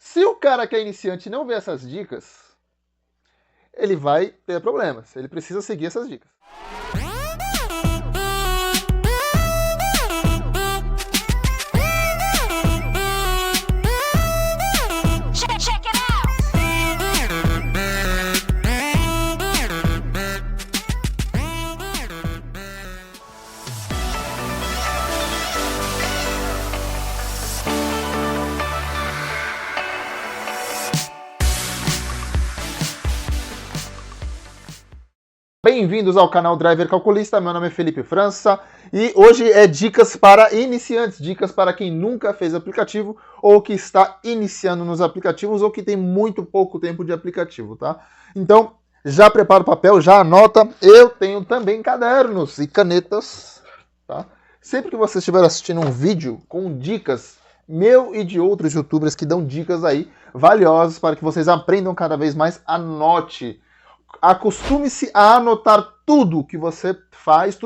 Se o cara que é iniciante não vê essas dicas, ele vai ter problemas. Ele precisa seguir essas dicas. Bem-vindos ao canal Driver Calculista, meu nome é Felipe França e hoje é dicas para iniciantes, dicas para quem nunca fez aplicativo ou que está iniciando nos aplicativos ou que tem muito pouco tempo de aplicativo, tá? Então, já prepara o papel, já anota, eu tenho também cadernos e canetas, tá? Sempre que você estiver assistindo um vídeo com dicas, meu e de outros youtubers que dão dicas aí valiosas para que vocês aprendam cada vez mais, anote. Acostume-se a anotar tudo que você faz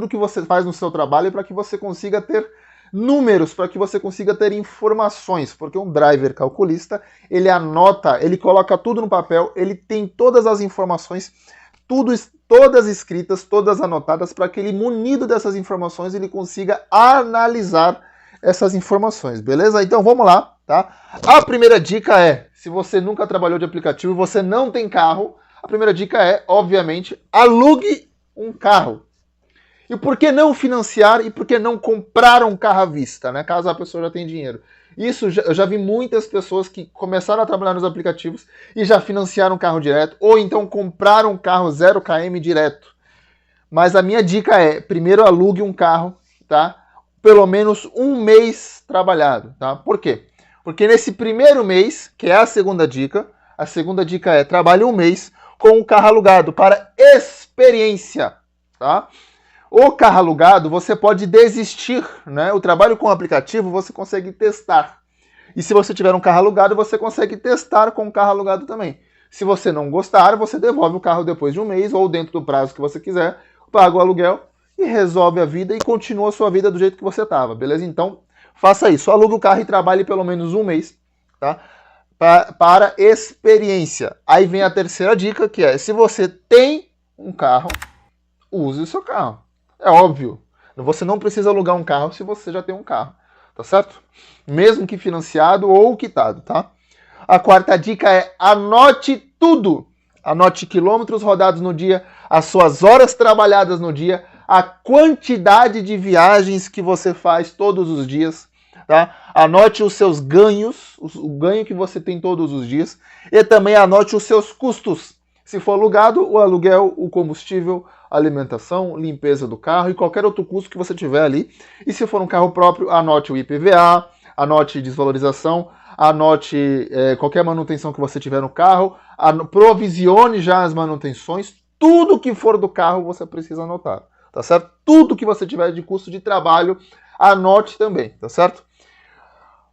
no seu trabalho para que você consiga ter números, para que você consiga ter informações, porque um driver calculista, ele anota, ele coloca tudo no papel, ele tem todas as informações, todas escritas, todas anotadas, para que ele, munido dessas informações, ele consiga analisar essas informações, beleza? Então vamos lá, tá? A primeira dica é, se você nunca trabalhou de aplicativo e você não tem carro, a primeira dica é, obviamente, alugue um carro. E por que não financiar e por que não comprar um carro à vista, né? Caso a pessoa já tenha dinheiro. Isso, eu já vi muitas pessoas que começaram a trabalhar nos aplicativos e já financiaram um carro direto, ou então compraram um carro 0 km direto. Mas a minha dica é, primeiro alugue um carro, tá? Pelo menos um mês trabalhado, tá? Por quê? Porque nesse primeiro mês, que é a segunda dica é trabalhe um mês com o carro alugado para experiência, tá? O carro alugado você pode desistir, né? O trabalho com o aplicativo você consegue testar. E se você tiver um carro alugado, você consegue testar com o carro alugado também. Se você não gostar, você devolve o carro depois de um mês ou dentro do prazo que você quiser, paga o aluguel e resolve a vida e continua a sua vida do jeito que você estava, beleza? Então, faça isso. Alugue o carro e trabalhe pelo menos um mês, tá? Para experiência. Aí vem a terceira dica, que é, se você tem um carro, use o seu carro. É óbvio. Você não precisa alugar um carro se você já tem um carro, tá certo? Mesmo que financiado ou quitado, tá? A quarta dica é, anote tudo. Anote quilômetros rodados no dia, as suas horas trabalhadas no dia, a quantidade de viagens que você faz todos os dias, tá? Anote os seus ganhos, o ganho que você tem todos os dias, e também anote os seus custos. Se for alugado, o aluguel, o combustível, a alimentação, limpeza do carro e qualquer outro custo que você tiver ali. E se for um carro próprio, anote o IPVA, anote desvalorização, anote qualquer manutenção que você tiver no carro, provisione já as manutenções, tudo que for do carro você precisa anotar, tá certo? Tudo que você tiver de custo de trabalho, anote também, tá certo?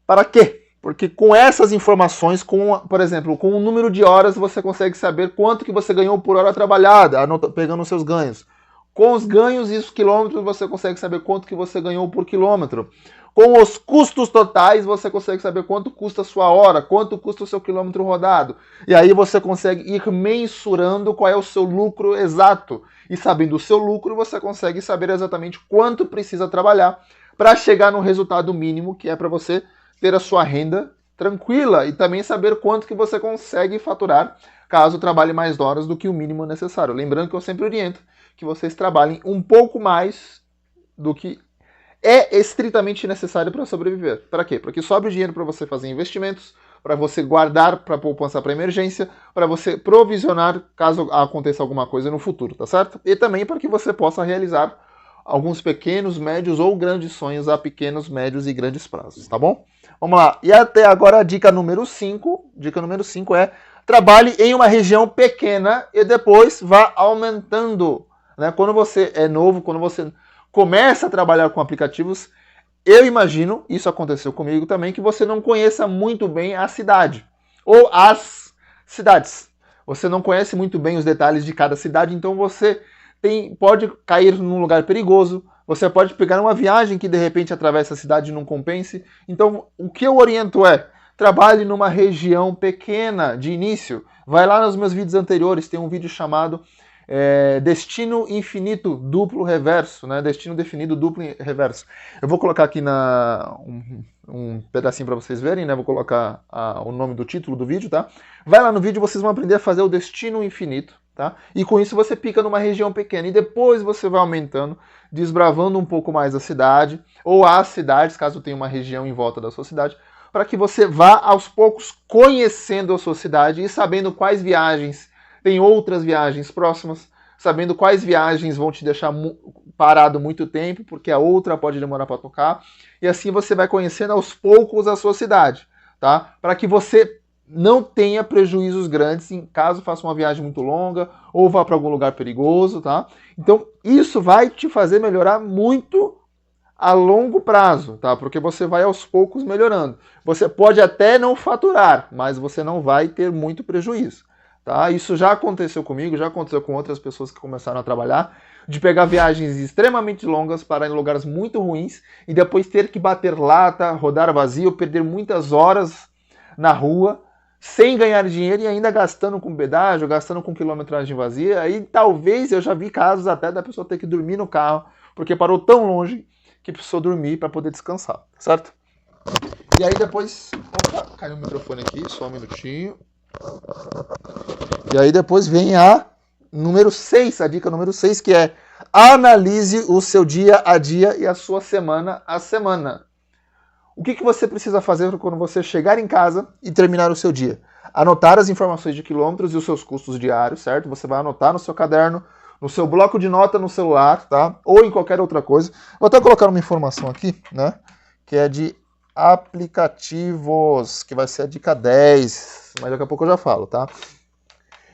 Para quê? Porque com essas informações, por exemplo, com o número de horas, você consegue saber quanto que você ganhou por hora trabalhada, pegando os seus ganhos. Com os ganhos e os quilômetros, você consegue saber quanto que você ganhou por quilômetro. Com os custos totais, você consegue saber quanto custa a sua hora, quanto custa o seu quilômetro rodado. E aí você consegue ir mensurando qual é o seu lucro exato. E sabendo o seu lucro, você consegue saber exatamente quanto precisa trabalhar para chegar no resultado mínimo, que é para você ter a sua renda tranquila e também saber quanto que você consegue faturar caso trabalhe mais horas do que o mínimo necessário. Lembrando que eu sempre oriento que vocês trabalhem um pouco mais do que é estritamente necessário para sobreviver. Para quê? Porque sobra dinheiro para você fazer investimentos, para você guardar para poupança para emergência, para você provisionar caso aconteça alguma coisa no futuro, tá certo? E também para que você possa realizar alguns pequenos, médios ou grandes sonhos a pequenos, médios e grandes prazos, tá bom? Vamos lá. E até agora a dica número 5. Dica número 5 é trabalhe em uma região pequena e depois vá aumentando, né? Quando você é novo, quando você começa a trabalhar com aplicativos, eu imagino, isso aconteceu comigo também, que você não conheça muito bem a cidade ou as cidades. Você não conhece muito bem os detalhes de cada cidade, então você pode cair num lugar perigoso, você pode pegar uma viagem que de repente atravessa a cidade e não compense. Então, o que eu oriento é, trabalhe numa região pequena de início. Vai lá nos meus vídeos anteriores, tem um vídeo chamado Destino Infinito Duplo Reverso, né? Destino Definido Duplo Reverso. Eu vou colocar aqui um pedacinho para vocês verem, né? Vou colocar o nome do título do vídeo, tá? Vai lá no vídeo, vocês vão aprender a fazer o Destino Infinito, tá? E com isso você pica numa região pequena e depois você vai aumentando, desbravando um pouco mais a cidade, ou as cidades, caso tenha uma região em volta da sua cidade, para que você vá aos poucos conhecendo a sua cidade e sabendo quais viagens, tem outras viagens próximas, sabendo quais viagens vão te deixar parado muito tempo, porque a outra pode demorar para tocar, e assim você vai conhecendo aos poucos a sua cidade, tá? Para que você não tenha prejuízos grandes em caso faça uma viagem muito longa ou vá para algum lugar perigoso, tá? Então, isso vai te fazer melhorar muito a longo prazo, tá? Porque você vai aos poucos melhorando. Você pode até não faturar, mas você não vai ter muito prejuízo, tá? Isso já aconteceu comigo, já aconteceu com outras pessoas que começaram a trabalhar, de pegar viagens extremamente longas para em lugares muito ruins e depois ter que bater lata, rodar vazio, perder muitas horas na rua, sem ganhar dinheiro e ainda gastando com pedágio, gastando com quilometragem vazia. Aí talvez eu já vi casos até da pessoa ter que dormir no carro, porque parou tão longe que precisou dormir para poder descansar, certo? E aí depois... Opa, caiu o microfone aqui, só um minutinho. E aí depois vem a número 6, a dica número 6, que é analise o seu dia a dia e a sua semana a semana. O que você precisa fazer quando você chegar em casa e terminar o seu dia? Anotar as informações de quilômetros e os seus custos diários, certo? Você vai anotar no seu caderno, no seu bloco de nota no celular, tá? Ou em qualquer outra coisa. Vou até colocar uma informação aqui, né? Que é de aplicativos, que vai ser a dica 10, mas daqui a pouco eu já falo, tá?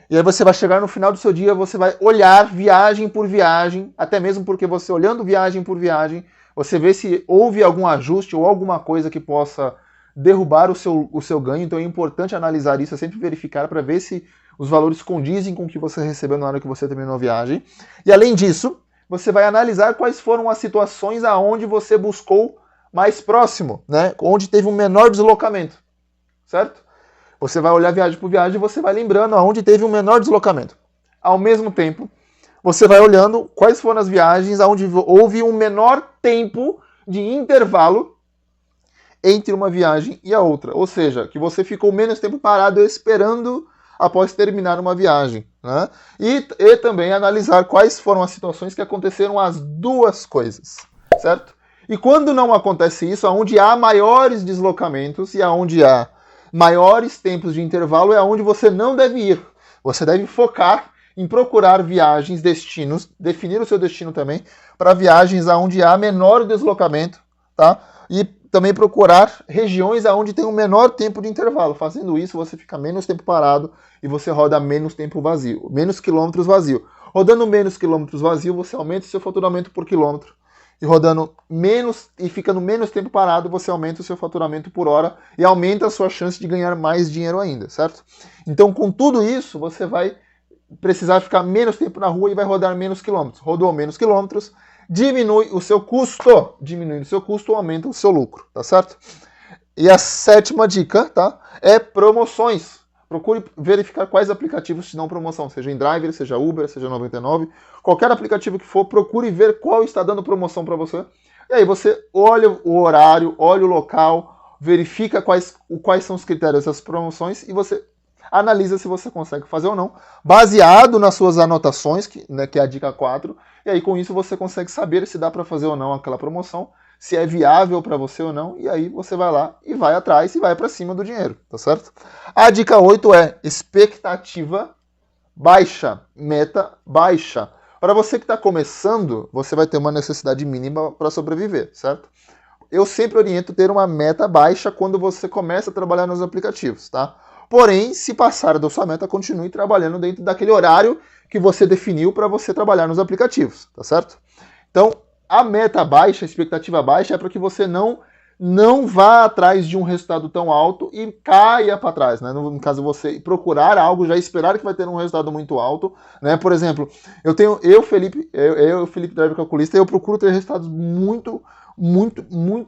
E aí você vai chegar no final do seu dia, você vai olhar viagem por viagem, até mesmo porque você olhando viagem por viagem, você vê se houve algum ajuste ou alguma coisa que possa derrubar o seu ganho. Então é importante analisar isso, é sempre verificar para ver se os valores condizem com o que você recebeu na hora que você terminou a viagem. E além disso, você vai analisar quais foram as situações aonde você buscou mais próximo, né? Onde teve um menor deslocamento, certo? Você vai olhar viagem por viagem e você vai lembrando aonde teve um menor deslocamento. Ao mesmo tempo, você vai olhando quais foram as viagens onde houve um menor tempo de intervalo entre uma viagem e a outra. Ou seja, que você ficou menos tempo parado esperando após terminar uma viagem, né? E também analisar quais foram as situações que aconteceram as duas coisas, certo? E quando não acontece isso, aonde há maiores deslocamentos e aonde há maiores tempos de intervalo é aonde você não deve ir. Você deve focar em procurar viagens, destinos, definir o seu destino também para viagens aonde há menor deslocamento, tá? E também procurar regiões aonde tem um menor tempo de intervalo. Fazendo isso, você fica menos tempo parado e você roda menos tempo vazio, menos quilômetros vazio. Rodando menos quilômetros vazio, você aumenta o seu faturamento por quilômetro. E rodando menos e ficando menos tempo parado, você aumenta o seu faturamento por hora e aumenta a sua chance de ganhar mais dinheiro ainda, certo? Então, com tudo isso, você vai precisar ficar menos tempo na rua e vai rodar menos quilômetros. Rodou menos quilômetros, diminui o seu custo. Diminuindo o seu custo, aumenta o seu lucro, tá certo? E a 7ª dica, tá? É promoções. Procure verificar quais aplicativos te dão promoção, seja em Driver, seja Uber, seja 99, qualquer aplicativo que for, procure ver qual está dando promoção para você. E aí você olha o horário, olha o local, verifica quais são os critérios dessas promoções e você analisa se você consegue fazer ou não, baseado nas suas anotações, que é a dica 4, e aí com isso você consegue saber se dá para fazer ou não aquela promoção, se é viável para você ou não, e aí você vai lá e vai atrás e vai para cima do dinheiro, tá certo? A dica 8 é expectativa baixa, meta baixa. Para você que está começando, você vai ter uma necessidade mínima para sobreviver, certo? Eu sempre oriento ter uma meta baixa quando você começa a trabalhar nos aplicativos, tá? Porém, se passar da sua meta, continue trabalhando dentro daquele horário que você definiu para você trabalhar nos aplicativos, tá certo? Então, a meta baixa, a expectativa baixa é para que você não vá atrás de um resultado tão alto e caia para trás, né? No caso, você procurar algo, já esperar que vai ter um resultado muito alto, né? Por exemplo, Felipe Driver Calculista, eu procuro ter resultados muito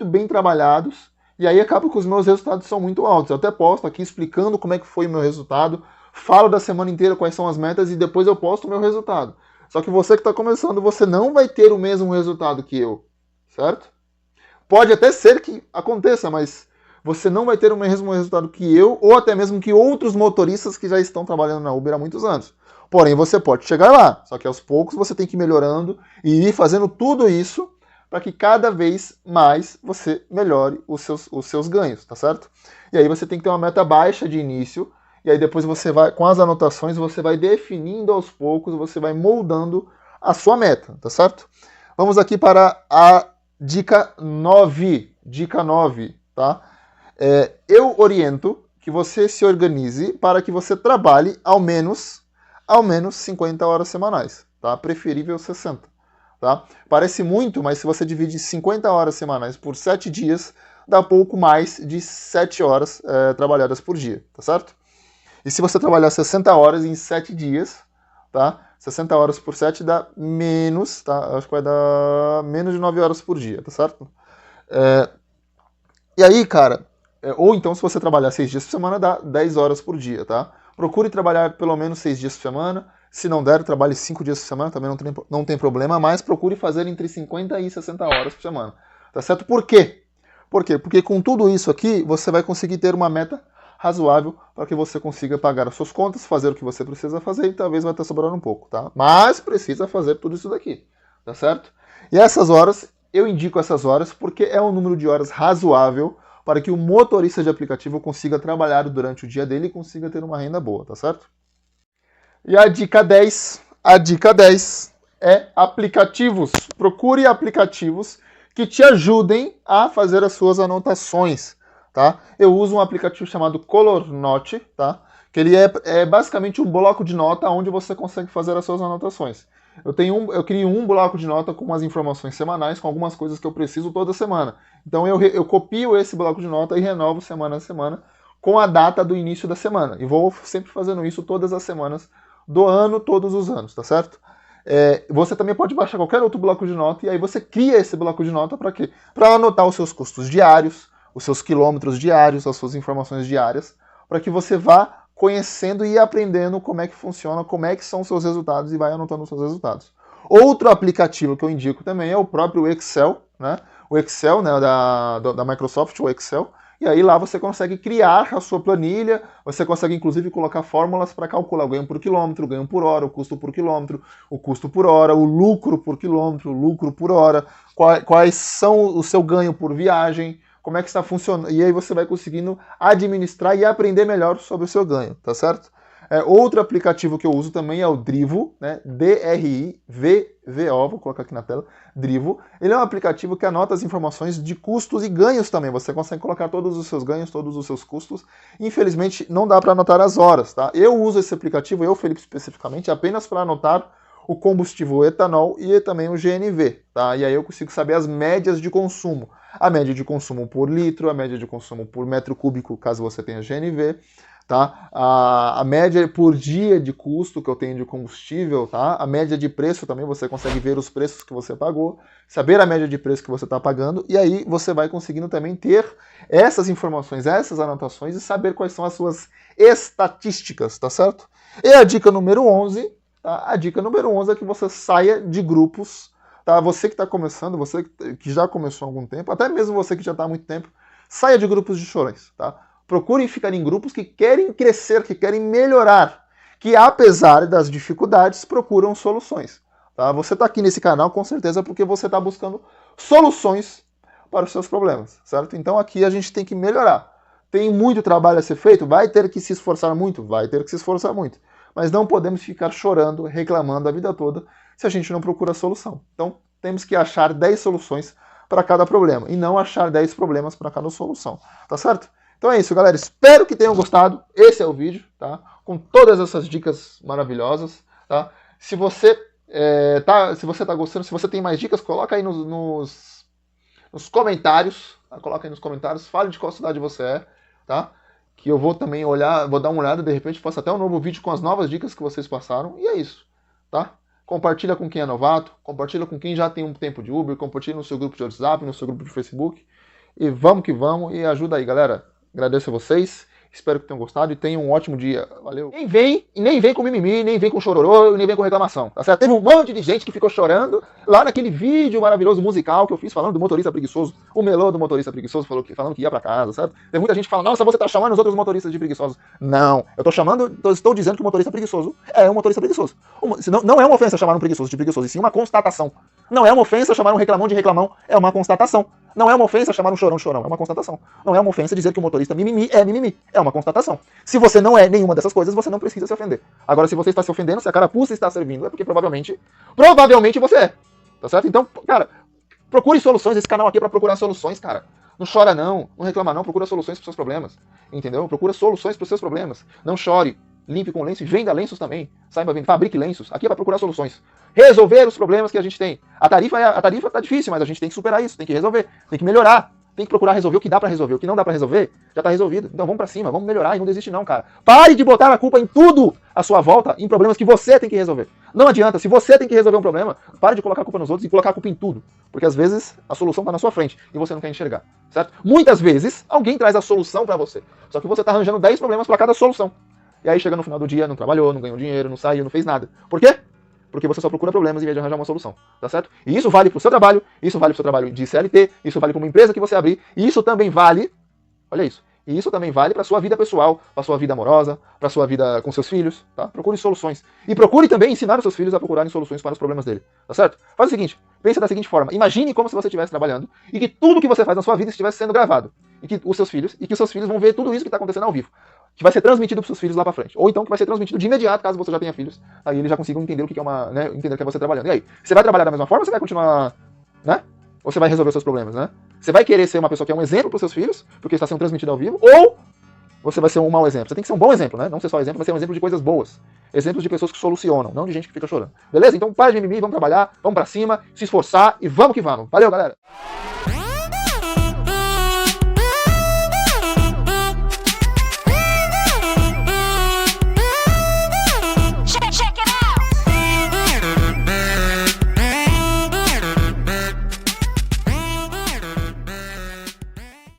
bem trabalhados E aí acaba que os meus resultados são muito altos. Eu até posto aqui explicando como é que foi o meu resultado, falo da semana inteira quais são as metas e depois eu posto o meu resultado. Só que você que está começando, você não vai ter o mesmo resultado que eu, certo? Pode até ser que aconteça, mas você não vai ter o mesmo resultado que eu, ou até mesmo que outros motoristas que já estão trabalhando na Uber há muitos anos. Porém, você pode chegar lá, só que aos poucos você tem que ir melhorando e ir fazendo tudo isso para que cada vez mais você melhore os seus ganhos, tá certo? E aí você tem que ter uma meta baixa de início, e aí depois você vai, com as anotações, você vai definindo aos poucos, você vai moldando a sua meta, tá certo? Vamos aqui para a dica 9. Dica 9, tá? Eu oriento que você se organize para que você trabalhe ao menos 50 horas semanais, tá? Preferível 60. Tá? Parece muito, mas se você divide 50 horas semanais por 7 dias, dá pouco mais de 7 horas trabalhadas por dia, tá certo? E se você trabalhar 60 horas em 7 dias, tá? 60 horas por 7 dá menos, tá? Acho que vai dar menos de 9 horas por dia, tá certo? E aí, cara, ou então se você trabalhar 6 dias por semana, dá 10 horas por dia, tá? Procure trabalhar pelo menos 6 dias por semana. Se não der, trabalhe 5 dias por semana, também não tem problema, mas procure fazer entre 50 e 60 horas por semana. Tá certo? Por quê? Por quê? Porque com tudo isso aqui, você vai conseguir ter uma meta razoável para que você consiga pagar as suas contas, fazer o que você precisa fazer e talvez vai estar sobrando um pouco, tá? Mas precisa fazer tudo isso daqui, tá certo? E essas horas, eu indico essas horas porque é um número de horas razoável para que o motorista de aplicativo consiga trabalhar durante o dia dele e consiga ter uma renda boa, tá certo? E a dica 10 é aplicativos. Procure aplicativos que te ajudem a fazer as suas anotações, tá? Eu uso um aplicativo chamado ColorNote, tá? Que ele é basicamente um bloco de nota onde você consegue fazer as suas anotações. Eu crio um bloco de nota com umas informações semanais, com algumas coisas que eu preciso toda semana. Então eu copio esse bloco de nota e renovo semana a semana com a data do início da semana. E vou sempre fazendo isso todas as semanas do ano, todos os anos, tá certo? Você também pode baixar qualquer outro bloco de nota e aí você cria esse bloco de nota para quê? Para anotar os seus custos diários, os seus quilômetros diários, as suas informações diárias, para que você vá conhecendo e aprendendo como é que funciona, como é que são os seus resultados e vai anotando os seus resultados. Outro aplicativo que eu indico também é o próprio Excel, né? O Excel, né, da Microsoft, o Excel. E aí lá você consegue criar a sua planilha, você consegue inclusive colocar fórmulas para calcular o ganho por quilômetro, o ganho por hora, o custo por quilômetro, o custo por hora, o lucro por quilômetro, o lucro por hora, quais são o seu ganho por viagem, como é que está funcionando. E aí você vai conseguindo administrar e aprender melhor sobre o seu ganho, tá certo? Outro aplicativo que eu uso também é o Drivo, né? D-R-I-V-V-O, vou colocar aqui na tela, Drivo. Ele é um aplicativo que anota as informações de custos e ganhos também. Você consegue colocar todos os seus ganhos, todos os seus custos. Infelizmente, não dá para anotar as horas, tá? Eu uso esse aplicativo, eu, Felipe, especificamente, apenas para anotar o combustível etanol e também o GNV, tá? E aí eu consigo saber as médias de consumo. A média de consumo por litro, a média de consumo por metro cúbico, caso você tenha GNV, tá? A média por dia de custo que eu tenho de combustível, tá? A média de preço também, você consegue ver os preços que você pagou, saber a média de preço que você está pagando, e aí você vai conseguindo também ter essas informações, essas anotações e saber quais são as suas estatísticas, tá certo? E a dica número 11, tá? A dica número 11 é que você saia de grupos, tá? Você que está começando, você que já começou há algum tempo, até mesmo você que já está há muito tempo, saia de grupos de chorões, tá? Procurem ficar em grupos que querem crescer, que querem melhorar, que apesar das dificuldades, procuram soluções. Tá? Você está aqui nesse canal com certeza porque você está buscando soluções para os seus problemas, certo? Então aqui a gente tem que melhorar. Tem muito trabalho a ser feito? Vai ter que se esforçar muito? Vai ter que se esforçar muito. Mas não podemos ficar chorando, reclamando a vida toda se a gente não procura solução. Então temos que achar 10 soluções para cada problema e não achar 10 problemas para cada solução, tá certo? Então é isso, galera. Espero que tenham gostado. Esse é o vídeo, tá? Com todas essas dicas maravilhosas, tá? Se você tá gostando, se você tem mais dicas, coloca aí nos comentários, tá? Coloca aí nos comentários, fale de qual cidade você é, tá? Que eu vou também olhar, vou dar uma olhada, de repente faço até um novo vídeo com as novas dicas que vocês passaram. E é isso, tá? Compartilha com quem é novato, compartilha com quem já tem um tempo de Uber, compartilha no seu grupo de WhatsApp, no seu grupo de Facebook. e vamos que vamos, e ajuda aí, galera. Agradeço a vocês. Espero que tenham gostado e tenham um ótimo dia. Valeu. Nem vem com mimimi, nem vem com chororô, nem vem com reclamação, tá certo? Teve um monte de gente que ficou chorando lá naquele vídeo maravilhoso musical que eu fiz falando do motorista preguiçoso. O melô do motorista preguiçoso falando que ia pra casa, sabe? Tem muita gente que fala, nossa, você tá chamando os outros motoristas de preguiçosos. Não, estou dizendo que o motorista preguiçoso é um motorista preguiçoso. Não é uma ofensa chamar um preguiçoso de preguiçoso, e sim uma constatação. Não é uma ofensa chamar um reclamão de reclamão, é uma constatação. Não é uma ofensa chamar um chorão de chorão, é uma constatação. Não é uma ofensa dizer que o motorista mimimi, é uma constatação. Se você não é nenhuma dessas coisas, você não precisa se ofender. Agora, se você está se ofendendo, se a carapuça está servindo, é porque provavelmente você é. Tá certo? Então, cara, procure soluções, esse canal aqui é pra procurar soluções, cara. Não chora não reclama não, procura soluções pros seus problemas. Entendeu? Procura soluções pros seus problemas. Não chore, limpe com lenço e venda lenços também. Saiba vender, fabrique lenços. Aqui é pra procurar soluções. Resolver os problemas que a gente tem. A tarifa tá difícil, mas a gente tem que superar isso, tem que resolver, tem que melhorar. Tem que procurar resolver o que dá pra resolver. O que não dá pra resolver, já tá resolvido. Então vamos pra cima, vamos melhorar e não desiste não, cara. Pare de botar a culpa em tudo à sua volta, em problemas que você tem que resolver. Não adianta, se você tem que resolver um problema, pare de colocar a culpa nos outros e colocar a culpa em tudo. Porque às vezes a solução tá na sua frente e você não quer enxergar, certo? Muitas vezes alguém traz a solução pra você. Só que você tá arranjando 10 problemas pra cada solução. E aí chega no final do dia, não trabalhou, não ganhou dinheiro, não saiu, não fez nada. Por quê? Porque você só procura problemas em vez de arranjar uma solução, tá certo? E isso vale pro seu trabalho, isso vale pro seu trabalho de CLT, isso vale para uma empresa que você abrir, e isso também vale, olha isso, e isso também vale pra sua vida pessoal, pra sua vida amorosa, pra sua vida com seus filhos, tá? Procure soluções. E procure também ensinar os seus filhos a procurarem soluções para os problemas dele, tá certo? Faz o seguinte, pense da seguinte forma, imagine como se você estivesse trabalhando e que tudo que você faz na sua vida estivesse sendo gravado. E que os seus filhos vão ver tudo isso que está acontecendo ao vivo. Que vai ser transmitido para seus filhos lá para frente. Ou então que vai ser transmitido de imediato, caso você já tenha filhos. Aí eles já consigam entender o que é entender o que é você trabalhando. E aí, você vai trabalhar da mesma forma ou você vai continuar, né? Ou você vai resolver os seus problemas, né? Você vai querer ser uma pessoa que é um exemplo para os seus filhos, porque está sendo transmitido ao vivo, ou você vai ser um mau exemplo. Você tem que ser um bom exemplo, né? Não ser só exemplo, mas ser um exemplo de coisas boas. Exemplos de pessoas que solucionam, não de gente que fica chorando. Beleza? Então para de mimimi, vamos trabalhar, vamos para cima, se esforçar e vamos que vamos. Valeu, galera!